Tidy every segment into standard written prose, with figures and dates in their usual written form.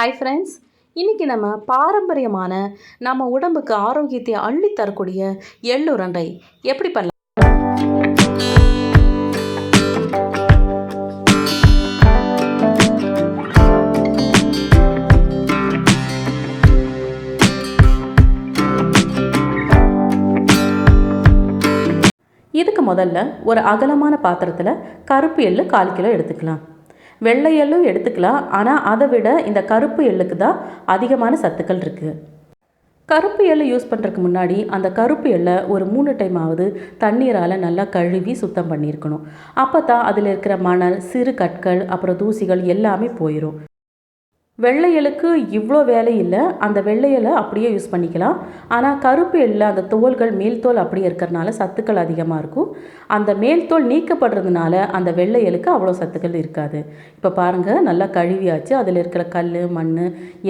Hi friends, இன்றைக்கி நம்ம பாரம்பரியமான நம்ம உடம்புக்கு ஆரோக்கியத்தை அள்ளி தரக்கூடிய எள்ளுருண்டை எப்படி பண்ணலாம். இதுக்கு முதல்ல ஒரு அகலமான பாத்திரத்தில் கருப்பு எள்ளு 1/4 கிலோ எடுத்துக்கலாம். வெள்ளை எள்ளும் எடுத்துக்கலாம், ஆனால் அதை விட இந்த கருப்பு எள்ளுக்கு தான் அதிகமான சத்துக்கள் இருக்குது. கருப்பு எள்ளு யூஸ் பண்ணுறதுக்கு முன்னாடி அந்த கருப்பு எள்ளை ஒரு 3 டைமாவது தண்ணீரால் நல்லா கழுவி சுத்தம் பண்ணியிருக்கணும். அப்போ தான் அதில் இருக்கிற மணல், சிறு கற்கள், அப்புறம் தூசிகள் எல்லாமே போயிடும். வெள்ளை எள்ளுக்கு இவ்வளோ வேலை இல்லை, அந்த வெள்ளை எள்ளை அப்படியே யூஸ் பண்ணிக்கலாம். ஆனால் கருப்பு எள்ளில் அந்த தோல்கள், மேல் தோல் அப்படியே இருக்கிறனால சத்துக்கள் அதிகமாக இருக்கும். அந்த மேல் தோல் நீக்கப்படுறதுனால அந்த வெள்ளை எள்ளுக்கு அவ்வளோ சத்துக்கள் இருக்காது. இப்போ பாருங்கள், நல்லா கழுவியாச்சு, அதில் இருக்கிற கல், மண்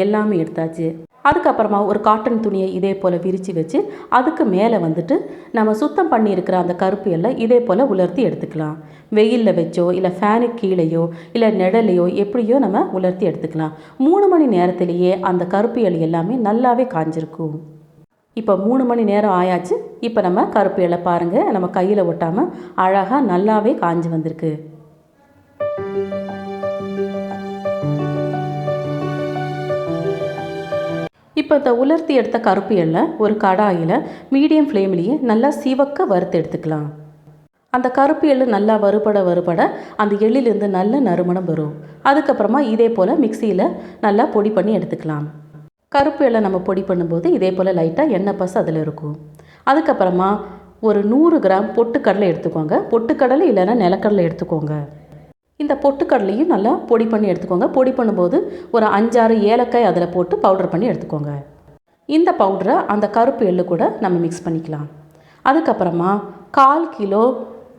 எல்லாமே எடுத்தாச்சு. அதுக்கப்புறமா ஒரு காட்டன் துணியை இதே போல் விரித்து வச்சு அதுக்கு மேலே வந்துட்டு நம்ம சுத்தம் பண்ணியிருக்கிற அந்த கருப்பு எள்ளை இதே போல் உலர்த்தி எடுத்துக்கலாம். வெயிலில் வச்சோ இல்லை ஃபேனுக்கு கீழேயோ இல்லை நிழலையோ எப்படியோ நம்ம உலர்த்தி எடுத்துக்கலாம். 3 மணி நேரத்திலேயே அந்த கருப்பு எள்ளு எல்லாமே நல்லாவே காஞ்சிருக்கும். இப்போ 3 மணி நேரம் ஆயாச்சு. இப்போ நம்ம கருப்பு எள்ளை பாருங்கள், நம்ம கையில் ஒட்டாமல் அழகாக நல்லாவே காஞ்சி வந்திருக்கு. இப்போ இந்த உலர்த்தி எடுத்த கருப்பு எள்ளை ஒரு கடாயில் மீடியம் ஃப்ளேம்லேயே நல்லா சிவக்க வறுத்து எடுத்துக்கலாம். அந்த கருப்பு எள்ளு நல்லா வறுபட அந்த எள்ளிலேருந்து நல்ல நறுமணம் வரும். அதுக்கப்புறமா இதே போல் மிக்சியில் நல்லா பொடி பண்ணி எடுத்துக்கலாம். கருப்பு எள்ளை நம்ம பொடி பண்ணும்போது இதே போல் லைட்டாக எண்ணெய் பசு அதில் இருக்கும். அதுக்கப்புறமா ஒரு 100 கிராம் பொட்டுக்கடலை எடுத்துக்கோங்க. பொட்டுக்கடலை இல்லைன்னா நிலக்கடலை எடுத்துக்கோங்க. இந்த பொட்டுக்கடலையும் நல்லா பொடி பண்ணி எடுத்துக்கோங்க. பொடி பண்ணும்போது ஒரு 5-6 ஏலக்காய் அதில் போட்டு பவுடர் பண்ணி எடுத்துக்கோங்க. இந்த பவுடரை அந்த கருப்பு எள்ளு கூட நம்ம மிக்ஸ் பண்ணிக்கலாம். அதுக்கப்புறமா 1/4 கிலோ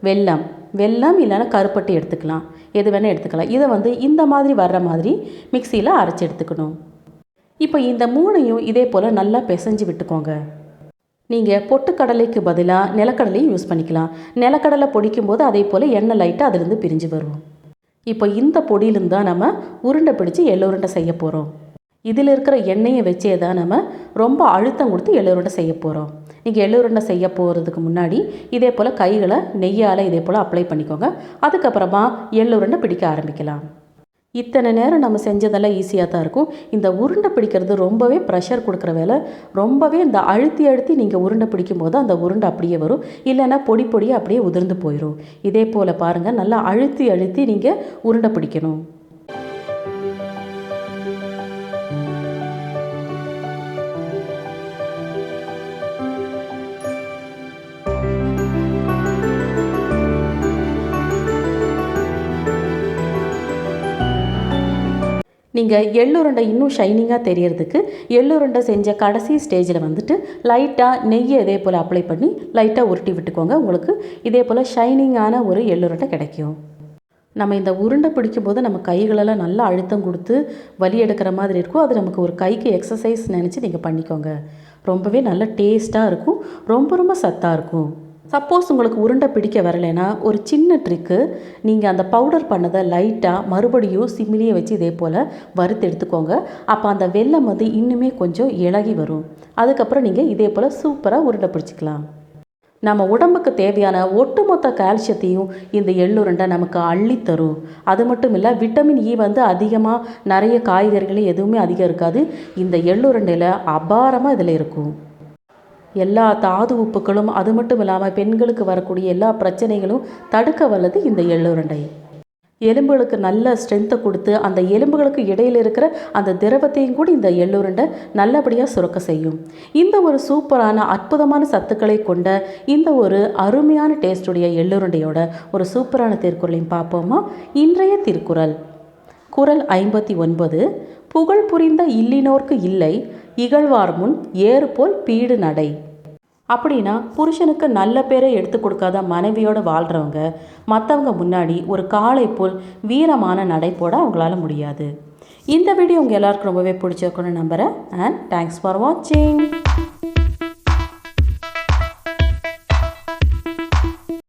வெல்லம் இல்லைன்னா கருப்பட்டி எடுத்துக்கலாம், எது வேணால் எடுத்துக்கலாம். இதை இந்த மாதிரி வர்ற மாதிரி மிக்சியில் அரைச்சி எடுத்துக்கணும். இப்போ இந்த 3ஐயும் இதே போல் நல்லா பிசைஞ்சு விட்டுக்கோங்க. நீங்கள் பொட்டுக்கடலைக்கு பதிலாக நிலக்கடலையும் யூஸ் பண்ணிக்கலாம். நிலக்கடலை பொடிக்கும் போது அதே போல் எண்ணெய் லைட்டாக அதுலேருந்து பிரிஞ்சு வரும். இப்போ இந்த பொடியிலிருந்து தான் நம்ம உருண்டை பிடிச்சி எள்ளுருண்டை செய்ய போகிறோம். இதில் இருக்கிற எண்ணெயை வச்சே தான் நம்ம ரொம்ப அழுத்தம் கொடுத்து எள்ளுருண்டை செய்ய போகிறோம். நீங்கள் எள்ளுருண்டை செய்ய போகிறதுக்கு முன்னாடி இதே போல் கைகளை நெய்யால் இதே போல் அப்ளை பண்ணிக்கோங்க. அதுக்கப்புறமா எள்ளுருண்டை பிடிக்க ஆரம்பிக்கலாம். இத்தனை நேரம் நம்ம செஞ்சதெல்லாம் ஈஸியாக தான் இருக்கும். இந்த உருண்டை பிடிக்கிறது ரொம்பவே ப்ரெஷர் கொடுக்குற வேலை. ரொம்பவே இந்த அழுத்தி நீங்கள் உருண்டை பிடிக்கும் போது அந்த உருண்டை அப்படியே வரும், இல்லைன்னா பொடியாக அப்படியே உதிர்ந்து போயிடும். இதே போல் பாருங்கள், நல்லா அழுத்தி நீங்கள் உருண்டை பிடிக்கணும். நீங்கள் எள்ளுருண்டை இன்னும் ஷைனிங்காக தெரியறதுக்கு எள்ளுருண்டை செஞ்ச கடைசி ஸ்டேஜில் லைட்டாக நெய்யை இதே போல் அப்ளை பண்ணி லைட்டாக உருட்டி விட்டுக்கோங்க. உங்களுக்கு இதே போல் ஷைனிங்கான ஒரு எள்ளுருண்டை கிடைக்கும். நம்ம இந்த உருண்டை பிடிக்கும்போது நம்ம கைகளெல்லாம் நல்லா அழுத்தம் கொடுத்து வலி எடுக்கிற மாதிரி இருக்கும். அது நமக்கு ஒரு கைக்கு எக்ஸசைஸ் நினச்சி நீங்கள் பண்ணிக்கோங்க. ரொம்பவே நல்ல டேஸ்ட்டாக இருக்கும், ரொம்ப சத்தாக இருக்கும். சப்போஸ் உங்களுக்கு உருண்டை பிடிக்க வரலைன்னா ஒரு சின்ன ட்ரிக்கு, நீங்கள் அந்த பவுடர் பண்ணதை லைட்டாக மறுபடியும் சிம்மிலியை வச்சு இதே போல் வறுத்து எடுத்துக்கோங்க. அப்போ அந்த வெல்லம் இன்னுமே கொஞ்சம் இளகி வரும். அதுக்கப்புறம் நீங்கள் இதே போல் சூப்பராக உருண்டை பிடிச்சிக்கலாம். நம்ம உடம்புக்கு தேவையான ஒட்டுமொத்த கால்சியத்தையும் இந்த எள்ளுருண்டை நமக்கு அள்ளித்தரும். அது மட்டும் இல்லை, விட்டமின் இ அதிகமாக நிறைய காய்கறிகள் எதுவுமே அதிகம் இருக்காது. இந்த எள்ளுருண்டையில் அபாரமாக இதில் இருக்கும். எல்லா தாது உப்புகளும், அது மட்டும் இல்லாமல் பெண்களுக்கு வரக்கூடிய எல்லா பிரச்சனைகளும் தடுக்க வல்லது இந்த எள்ளுருண்டை. எலும்புகளுக்கு நல்ல ஸ்ட்ரென்த்தை கொடுத்து அந்த எலும்புகளுக்கு இடையில் இருக்கிற அந்த திரவத்தையும் கூட இந்த எள்ளுருண்டை நல்லபடியாக சுரக்க செய்யும். இந்த ஒரு சூப்பரான அற்புதமான சத்துக்களை கொண்ட இந்த ஒரு அருமையான டேஸ்டுடைய எள்ளுருண்டையோட ஒரு சூப்பரான திருக்குறளையும் பார்ப்போமா? இன்றைய திருக்குறள், குறள் 59. புகழ் புரிந்த இல்லினோர்க்கு இல்லை, இகழ்வார் முன் ஏறு போல் பீடு நடை. அப்படின்னா புருஷனுக்கு நல்ல பேரை எடுத்து கொடுக்காத மனைவியோடு வாழ்கிறவங்க மற்றவங்க முன்னாடி ஒரு காளை போல் வீரமான நடை போட அவங்களால முடியாது. இந்த வீடியோ உங்கள் எல்லாருக்கும் ரொம்பவே பிடிச்சிருக்குன்னு நம்புகிறேன். அண்ட் தேங்க்ஸ் ஃபார் வாட்சிங்.